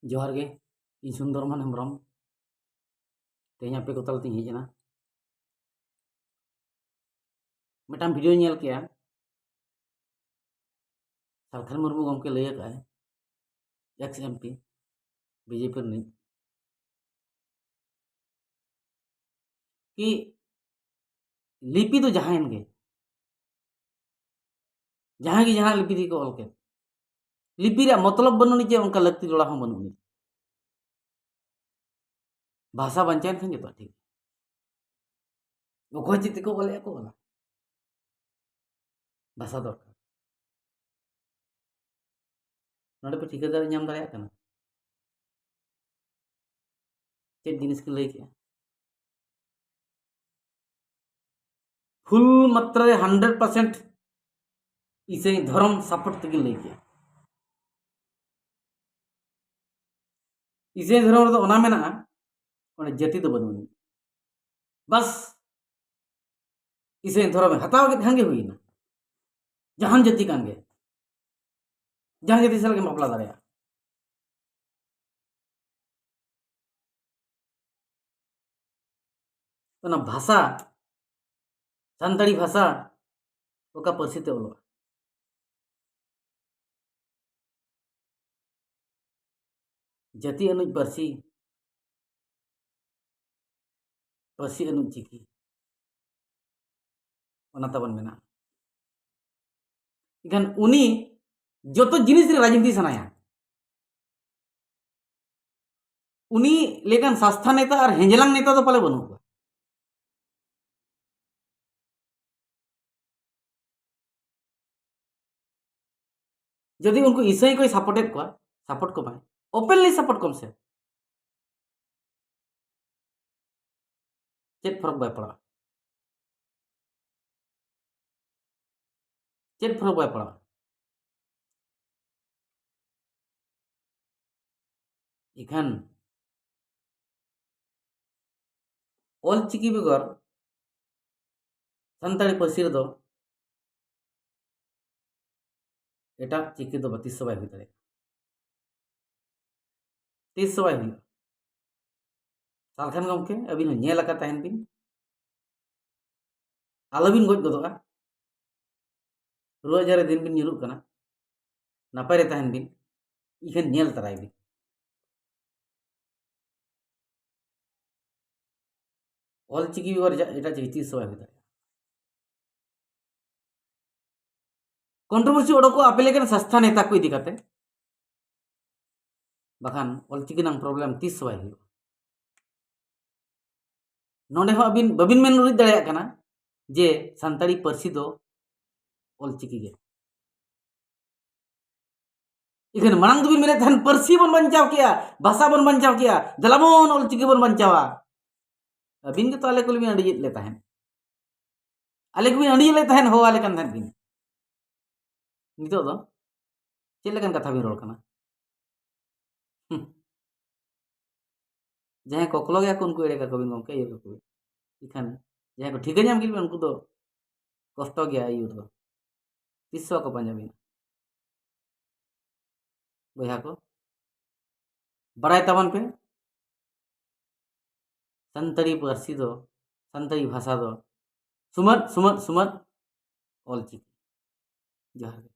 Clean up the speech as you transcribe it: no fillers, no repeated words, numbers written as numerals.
जोहार गे इन सुंदरमन हेम्ब्रम तेज पे को तलती हेजना मिटाम वीडियो नेल के सालखान मुर्मू गमके लय का एक्स एमपी बीजेपी रिनिज कि लिपि तो जहां गे जहां लिपि दी को ऑल के लिपि रे मतलब बनुनी जे उनका लगती जोड़ा हम बनुनी भाषा बंचायन खन जो ठीक ओखो चित को बोले को वाला भाषा दरकार नोडे पे ठिकादार नाम दाया कना चेक जिनिस के लय के फुल मात्रा रे 100% इसे धर्म सपोर्ट तक लय के इसे धर्म रे ओना मेना ओने जाति तो बनुनी बस इसे धर्म हताव के ढंगे हुईना जहां जाति कान गे जहां जाति साल के मापला दाया ओना भाषा सानताड़ी भाषा ओका परसी ते ओलो जाति अनुज परसी परसी अनुज चिकी ओना तबन मेना इखान उनी जोतो जिनिस रे राजनीति सनाया उनी लेकिन संस्था नेता और हेंजलांग नेता तो पाले बनु जदि उनको ईसाई कोई सपोर्टेड को सपोर्ट को पाए ओपनली सपोर्ट कम से चेक फरक बाय पड़ा चेक फरक बाय पड़ा इखान ऑल चिकी बेगर सानताड़ी परसी दो एटा चिकी दो बत्तीस सौ हुई दाड़े 30 हुई सालखान गमके अबिन नेल आका तहन बिन आलोबिन गज गदोगा रुआ जारे दिन बिन निरुक कना नापाय रे तहन बिन इखान नेल तराय बिन ऑल चिकी बेगर एटा चिकी 30 हुई दाड़े कंट्रोवर्सी ओडको आपेले के संस्था नेता को इदी काते बाखान ऑलचिकी नाम प्रॉब्लम 30 हुई नोडे हो अबिन बबिन मेन रुज दाड़े कना जे सानताड़ी परसी दो ऑलचिकी गे इखन मांग दुबिन मेरे धन परसी बन बंचाव किया भाषा बन बंचाव किया दलामोन ऑलचिकी बन बंचावा अबिन के तो आले कुल बिन अड़ी लेता है आले को बिन अड़ी लेता है हो आले कन धन बिन नितो दो चेक लेकन कथा बिन रोल कना जहां कोकलो गया को उनको एड़े का कबिन गमके ये को इखान जहां को ठिका नाम गिल उनको दो कष्ट गया यू दो 30 को पंजाबी बया को बड़ाय तबन पे सानताड़ी पारसी दो सानताड़ी भाषा दो सुमत सुमत सुमत ऑल चिकी जोहार।